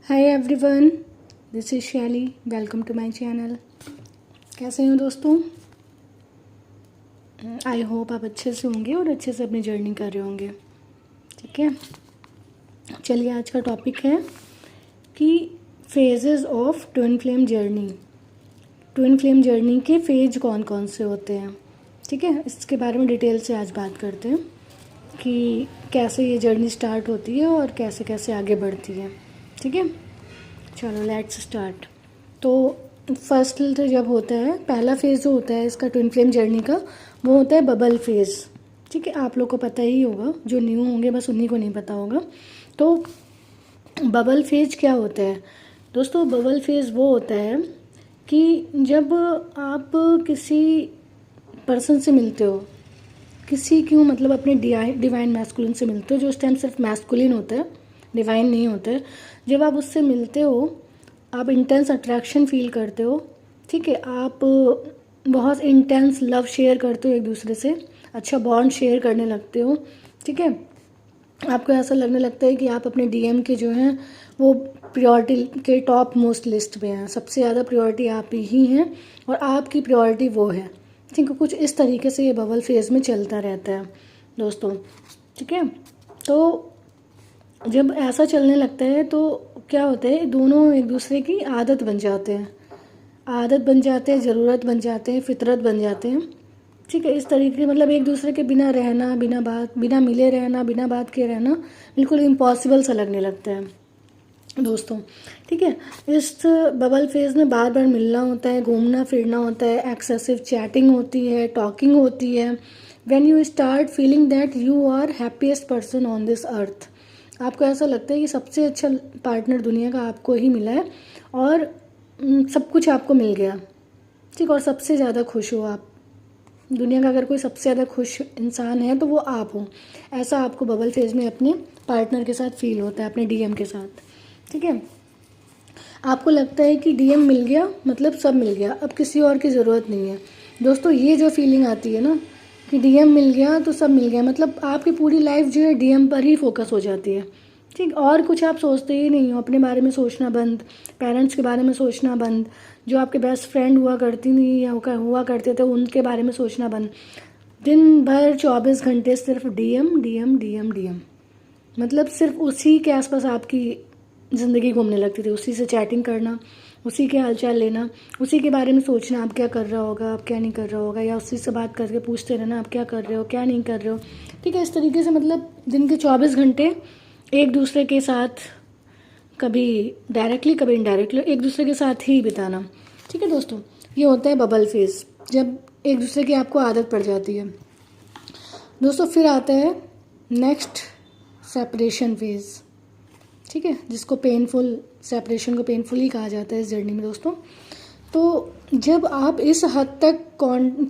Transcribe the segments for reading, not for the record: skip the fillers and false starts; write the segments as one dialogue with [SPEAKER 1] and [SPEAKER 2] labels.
[SPEAKER 1] Hi everyone, this is Shaily. Welcome to my channel. कैसे हो दोस्तों? आई होप आप अच्छे से होंगे और अच्छे से अपनी जर्नी कर रहे होंगे। ठीक है, चलिए आज का टॉपिक है कि phases of twin flame journey. Twin flame journey के फेज कौन कौन से होते हैं। ठीक है, इसके बारे में डिटेल से आज बात करते हैं कि कैसे ये जर्नी स्टार्ट होती है और कैसे कैसे आगे बढ़ती है। ठीक है, चलो लेट्स स्टार्ट। तो फर्स्ट जब होता है, पहला फेज़ जो होता है इसका ट्विन फ्लेम जर्नी का, वो होता है बबल फेज़। ठीक है, आप लोग को पता ही होगा, जो न्यू होंगे बस उन्हीं को नहीं पता होगा। तो बबल फेज़ क्या होता है दोस्तों? बबल फेज़ वो होता है कि जब आप किसी पर्सन से मिलते हो, किसी क्यों मतलब अपने डिवाइन मैस्कुलिन से मिलते हो, जो उस टाइम सिर्फ मैस्कुलिन होता है, डिवाइन नहीं होता है। जब आप उससे मिलते हो, आप इंटेंस अट्रैक्शन फील करते हो। ठीक है, आप बहुत इंटेंस लव शेयर करते हो एक दूसरे से, अच्छा बॉन्ड शेयर करने लगते हो। ठीक है, आपको ऐसा लगने लगता है कि आप अपने डीएम के जो हैं वो प्रायोरिटी के टॉप मोस्ट लिस्ट में हैं, सबसे ज़्यादा प्रायोरिटी आप ही हैं और आपकी प्रायोरिटी वो है। ठीक है, कुछ इस तरीके से ये बबल फेज़ में चलता रहता है दोस्तों। ठीक है, तो जब ऐसा चलने लगता है तो क्या होता है, दोनों एक दूसरे की आदत बन जाते हैं, ज़रूरत बन जाते हैं, फितरत बन जाते हैं। ठीक है, इस तरीके मतलब एक दूसरे के बिना रहना, बिना मिले रहना, बिना बात के रहना बिल्कुल इम्पॉसिबल सा लगने लगता है दोस्तों। ठीक है, इस बबल फेज़ में बार बार मिलना होता है, घूमना फिरना होता है, एक्सेसिव चैटिंग होती है, टॉकिंग होती है। When you start feeling that you are happiest person on this earth, आपको ऐसा लगता है कि सबसे अच्छा पार्टनर दुनिया का आपको ही मिला है और सब कुछ आपको मिल गया। ठीक, और सबसे ज़्यादा खुश हो आप दुनिया का। अगर कोई सबसे ज़्यादा खुश इंसान है तो वो आप हो। ऐसा आपको बबल फेज में अपने पार्टनर के साथ फील होता है, अपने डीएम के साथ। ठीक है, आपको लगता है कि डीएम मिल गया मतलब सब मिल गया, अब किसी और की ज़रूरत नहीं है। दोस्तों, ये जो फीलिंग आती है ना कि डीएम मिल गया तो सब मिल गया, मतलब आपकी पूरी लाइफ जो है डीएम पर ही फोकस हो जाती है। ठीक, और कुछ आप सोचते ही नहीं हो, अपने बारे में सोचना बंद, पेरेंट्स के बारे में सोचना बंद, जो आपके बेस्ट फ्रेंड हुआ करती थी या हुआ करते थे उनके बारे में सोचना बंद। दिन भर 24 घंटे सिर्फ डीएम डीएम डीएम डीएम, मतलब सिर्फ उसी के आसपास आपकी ज़िंदगी घूमने लगती थी, उसी से चैटिंग करना, उसी के हालचाल लेना, उसी के बारे में सोचना आप क्या कर रहा होगा, आप क्या नहीं कर रहा होगा, या उसी से बात करके पूछते रहना आप क्या कर रहे हो, क्या नहीं कर रहे हो। ठीक है, इस तरीके से मतलब दिन के 24 घंटे एक दूसरे के साथ, कभी डायरेक्टली कभी इनडायरेक्टली एक दूसरे के साथ ही बिताना। ठीक है दोस्तों, ये होता है बबल फेज़, जब एक दूसरे की आपको आदत पड़ जाती है दोस्तों। फिर आता है नेक्स्ट सेपरेशन फेज़। ठीक है, जिसको पेनफुल, सेपरेशन को पेनफुल ही कहा जाता है इस जर्नी में दोस्तों। तो जब आप इस हद तक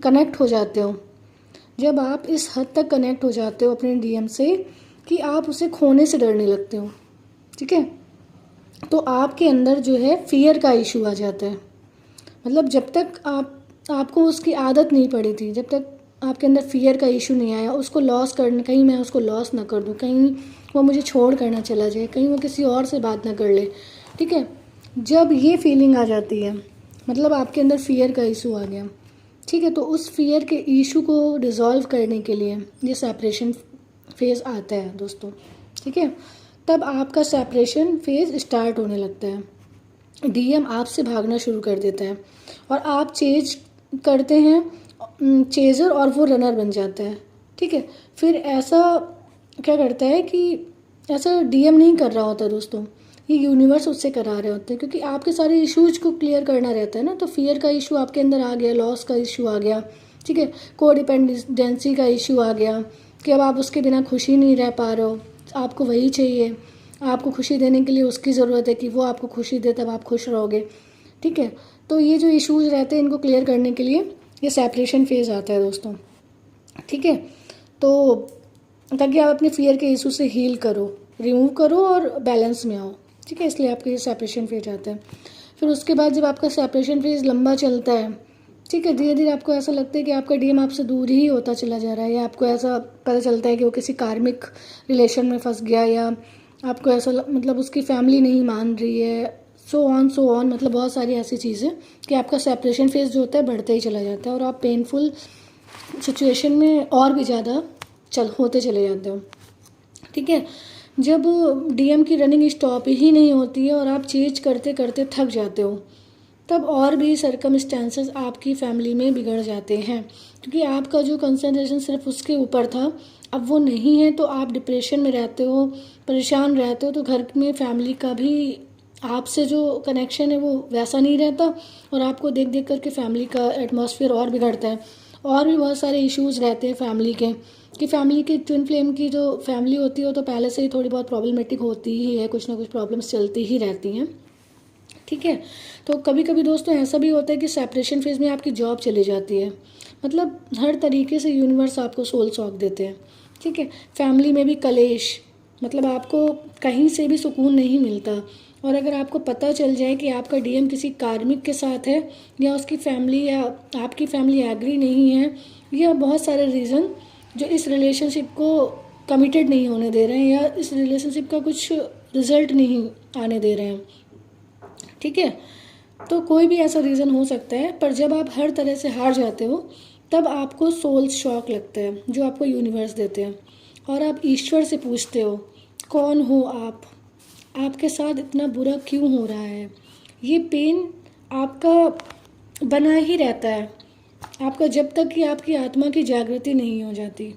[SPEAKER 1] कनेक्ट हो जाते हो, जब आप इस हद तक कनेक्ट हो जाते हो अपने डीएम से कि आप उसे खोने से डरने लगते हो। ठीक है, तो आपके अंदर जो है फियर का इशू आ जाता है। मतलब जब तक आपको उसकी आदत नहीं पड़ी थी, जब तक आपके अंदर फियर का इशू नहीं आया, उसको लॉस करने, कहीं मैं उसको लॉस ना कर दूं, कहीं वो मुझे छोड़ कर ना चला जाए, कहीं वो किसी और से बात ना कर ले। ठीक है, जब ये फीलिंग आ जाती है मतलब आपके अंदर फियर का इशू आ गया। ठीक है, तो उस फियर के इशू को डिज़ोल्व करने के लिए ये सेपरेशन फेज़ आता है दोस्तों। ठीक है, तब आपका सेपरेशन फेज़ स्टार्ट होने लगता है। डीएम आपसे भागना शुरू कर देता है और आप चेंज करते हैं चेजर और वो रनर बन जाता है। ठीक है, फिर ऐसा क्या करता है कि ऐसा डीएम नहीं कर रहा होता दोस्तों, ये यूनिवर्स उससे करा रहे होते हैं, क्योंकि आपके सारे इश्यूज को क्लियर करना रहता है ना। तो फियर का इशू आपके अंदर आ गया, लॉस का इशू आ गया। ठीक है, कोडिपेंडेंसी का इशू आ गया कि अब आप उसके बिना खुशी नहीं रह पा रहे हो, आपको वही चाहिए, आपको खुशी देने के लिए उसकी ज़रूरत है कि वो आपको खुशी दे, तब आप खुश रहोगे। ठीक है, तो ये जो इश्यूज रहते हैं इनको क्लियर करने के लिए ये सेपरेशन फेज़ आता है दोस्तों। ठीक है, तो ताकि आप अपने फियर के इशू से हील करो, रिमूव करो और बैलेंस में आओ। ठीक है, इसलिए आपका ये सेपरेशन फेज आता है। फिर उसके बाद जब आपका सेपरेशन फेज लंबा चलता है, ठीक है, धीरे धीरे आपको ऐसा लगता है कि आपका डीएम आपसे दूर ही होता चला जा रहा है, या आपको ऐसा पता चलता है कि वो किसी कार्मिक रिलेशन में फंस गया, या आपको ऐसा मतलब उसकी फैमिली नहीं मान रही है, सो ऑन, मतलब बहुत सारी ऐसी चीज़ें कि आपका सेपरेशन फेज जो होता है बढ़ते ही चला जाता है और आप पेनफुल सिचुएशन में और भी ज़्यादा होते चले जाते हो। ठीक है, जब डीएम की रनिंग स्टॉप ही नहीं होती है और आप चेंज करते करते थक जाते हो, तब और भी सर्कमस्टेंसेस आपकी फैमिली में बिगड़ जाते हैं, क्योंकि आपका जो कंसंट्रेशन सिर्फ उसके ऊपर था अब वो नहीं है, तो आप डिप्रेशन में रहते हो, परेशान रहते हो, तो घर में फैमिली का भी आपसे जो कनेक्शन है वो वैसा नहीं रहता और आपको देख देख करके फैमिली का एटमॉस्फेयर और बिगड़ता है। और भी बहुत सारे इश्यूज़ रहते हैं फैमिली के, कि फैमिली की ट्विन फ्लेम की जो फैमिली होती है वो तो पहले से ही थोड़ी बहुत प्रॉब्लमेटिक होती ही है, कुछ ना कुछ प्रॉब्लम्स चलती ही रहती हैं। ठीक है, तो कभी कभी दोस्तों ऐसा भी होता है कि सेपरेशन फेज में आपकी जॉब चली जाती है, मतलब हर तरीके से यूनिवर्स आपको सोल शॉक देते हैं। ठीक है, फैमिली में भी कलेश, मतलब आपको कहीं से भी सुकून नहीं मिलता। और अगर आपको पता चल जाए कि आपका डीएम किसी कार्मिक के साथ है या उसकी फैमिली या आपकी फैमिली एग्री नहीं है, या बहुत सारे रीज़न जो इस रिलेशनशिप को कमिटेड नहीं होने दे रहे हैं या इस रिलेशनशिप का कुछ रिजल्ट नहीं आने दे रहे हैं। ठीक है, तो कोई भी ऐसा रीज़न हो सकता है, पर जब आप हर तरह से हार जाते हो तब आपको सोल शॉक लगता है जो आपको यूनिवर्स देते हैं, और आप ईश्वर से पूछते हो कौन हो आप, आपके साथ इतना बुरा क्यों हो रहा है। ये पेन आपका बना ही रहता है आपका, जब तक कि आपकी आत्मा की जागृति नहीं हो जाती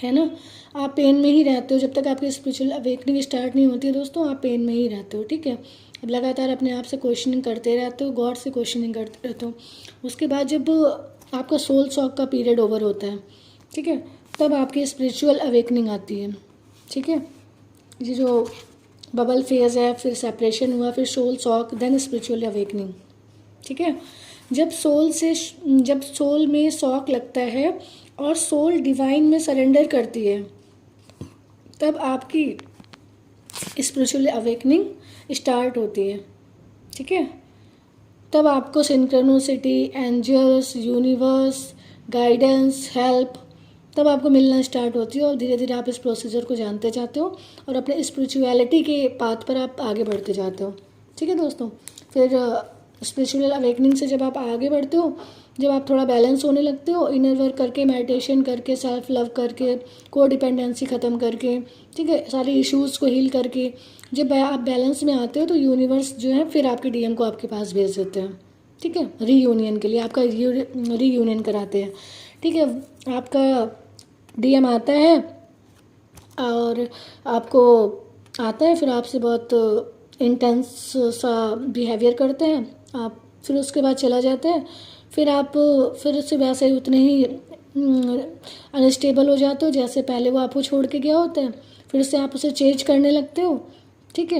[SPEAKER 1] है ना। आप पेन में ही रहते हो जब तक आपकी स्पिरिचुअल अवेकनिंग स्टार्ट नहीं होती है दोस्तों, आप पेन में ही रहते हो। ठीक है, अब लगातार अपने आप से क्वेश्चनिंग करते रहते हो, गॉड से क्वेश्चनिंग करते रहते हो। उसके बाद जब आपका सोल शॉक का पीरियड ओवर होता है, ठीक है, तब आपकी स्पिरिचुअल अवेकनिंग आती है। ठीक है, ये जो बबल फेज है, फिर सेपरेशन हुआ, फिर soul shock, then spiritual awakening. ठीक है, जब सोल में शॉक लगता है और सोल डिवाइन में सरेंडर करती है, तब आपकी स्पिरिचुअल अवेकनिंग स्टार्ट होती है। ठीक है, तब आपको synchronicity, angels, universe, guidance, help तब आपको मिलना स्टार्ट होती है और धीरे धीरे आप इस प्रोसीजर को जानते जाते हो और अपने स्पिरिचुअलिटी के पाथ पर आप आगे बढ़ते जाते हो। ठीक है दोस्तों, फिर स्पिरिचुअल अवेकनिंग से जब आप आगे बढ़ते हो, जब आप थोड़ा बैलेंस होने लगते हो, इनर वर्क करके, मेडिटेशन करके, सेल्फ लव करके, को डिपेंडेंसी ख़त्म करके, ठीक है, सारे इश्यूज़ को हील करके, जब आप बैलेंस में आते हो तो यूनिवर्स जो है फिर आपके डीएम को आपके पास भेज देते हैं। ठीक है, रीयूनियन के लिए आपका रीयूनियन कराते हैं। ठीक है, आपका डीएम आता है और आपको आता है, फिर आपसे बहुत इंटेंस सा बिहेवियर करते हैं आप, फिर उसके बाद चला जाता है, फिर आप फिर उससे वैसे ही उतने ही अनस्टेबल हो जाते हो जैसे पहले वो आपको छोड़ के गया होता है, फिर से आप उसे चेंज करने लगते हो। ठीक है,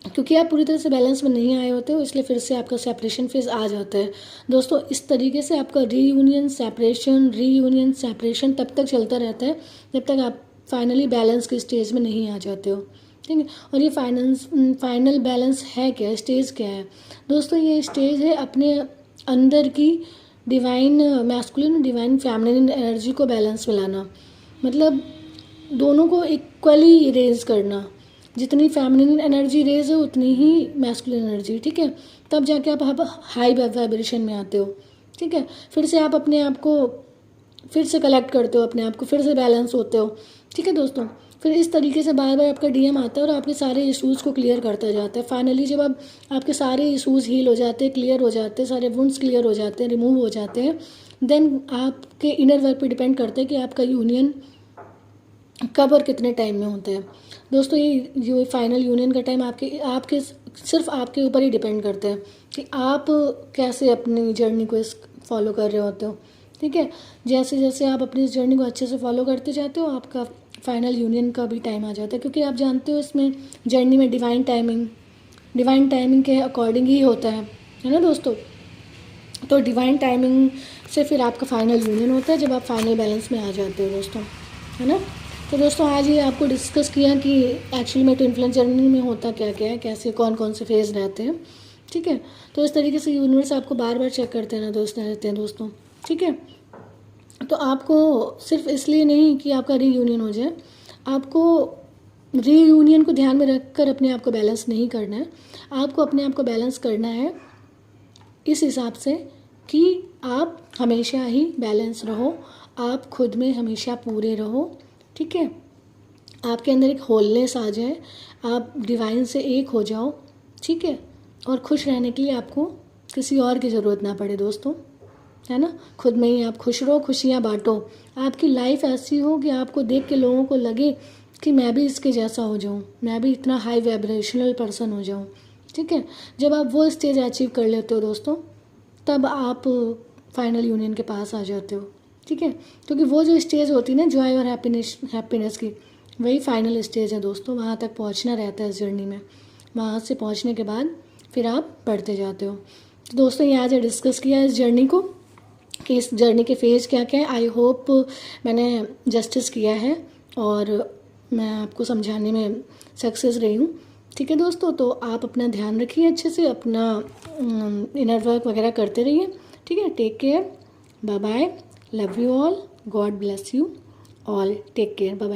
[SPEAKER 1] क्योंकि आप पूरी तरह से बैलेंस में नहीं आए होते हो, इसलिए फिर से आपका सेपरेशन फेज आ जाता है दोस्तों। इस तरीके से आपका रीयूनियन सेपरेशन तब तक चलता रहता है जब तक आप फाइनली बैलेंस के स्टेज में नहीं आ जाते हो। ठीक है, और ये फाइनल बैलेंस है क्या, स्टेज क्या है दोस्तों? ये स्टेज है अपने अंदर की divine masculine, divine feminine energy को बैलेंस में लाना, मतलब दोनों को इक्वली रेज करना। जितनी फेमिनिन एनर्जी रेज है उतनी ही मैस्कुलिन एनर्जी। ठीक है, तब जाके आप हाई वाइब्रेशन में आते हो। ठीक है, फिर से आप अपने आप को फिर से कलेक्ट करते हो, अपने आप को फिर से बैलेंस होते हो। ठीक है दोस्तों, फिर इस तरीके से बार बार आपका डीएम आता है और आपके सारे इशूज़ को क्लियर करता जाता है। फाइनली जब आपके सारे इशूज़ हील हो जाते हैं, क्लियर हो जाते हैं, सारे वुंड्स क्लियर हो जाते हैं, रिमूव हो जाते हैं, देन आपके इनर वर्क पे डिपेंड करता है कि आपका यूनियन कब और कितने टाइम में होता है दोस्तों। ये फाइनल यूनियन का टाइम आपके सिर्फ आपके ऊपर ही डिपेंड करता है कि आप कैसे अपनी जर्नी को फॉलो कर रहे होते हो। ठीक है, जैसे जैसे आप अपनी इस जर्नी को अच्छे से फॉलो करते जाते हो, आपका फाइनल यूनियन का भी टाइम आ जाता है, क्योंकि आप जानते हो इसमें जर्नी में डिवाइन टाइमिंग के अकॉर्डिंग ही होता है ना दोस्तों। तो डिवाइन टाइमिंग से फिर आपका फाइनल यूनियन होता है जब आप फाइनल बैलेंस में आ जाते हो दोस्तों, है ना। तो दोस्तों आज ये आपको डिस्कस किया कि एक्चुअली में ट्विन फ्लेम जर्नी में होता क्या क्या है, कैसे कौन कौन से फेज़ रहते हैं। ठीक है, तो इस तरीके से यूनिवर्स आपको बार बार चेक करते रहते हैं दोस्तों। ठीक है, तो आपको सिर्फ इसलिए नहीं कि आपका रीयूनियन हो जाए, आपको रीयूनियन को ध्यान में रखकर अपने आप को बैलेंस नहीं करना है। आपको अपने आप को बैलेंस करना है इस हिसाब से कि आप हमेशा ही बैलेंस रहो, आप खुद में हमेशा पूरे रहो, ठीक है। आपके अंदर एक होलनेस आ जाए, आप डिवाइन से एक हो जाओ, ठीक है। और खुश रहने के लिए आपको किसी और की ज़रूरत ना पड़े दोस्तों, है ना। खुद में ही आप खुश रहो, खुशियाँ बांटो। आपकी लाइफ ऐसी हो कि आपको देख के लोगों को लगे कि मैं भी इसके जैसा हो जाऊँ, मैं भी इतना हाई वाइब्रेशनल पर्सन हो जाऊँ, ठीक है। जब आप वो स्टेज अचीव कर लेते हो दोस्तों, तब आप फाइनल यूनियन के पास आ जाते हो, ठीक है। क्योंकि वो जो स्टेज होती है ना जॉय और हैप्पीनेस की, वही फाइनल स्टेज है दोस्तों। वहाँ तक पहुँचना रहता है इस जर्नी में। वहाँ से पहुँचने के बाद फिर आप बढ़ते जाते हो। तो दोस्तों ये आज डिस्कस किया इस जर्नी को कि इस जर्नी के फेज़ क्या क्या है। आई होप मैंने जस्टिस किया है और मैं आपको समझाने में सक्सेस रही हूँ, ठीक है दोस्तों। तो आप अपना ध्यान रखिए अच्छे से, अपना इनर वर्क वगैरह करते रहिए, ठीक है। Take care, bye bye, love you all, God bless you all, take care, bye bye.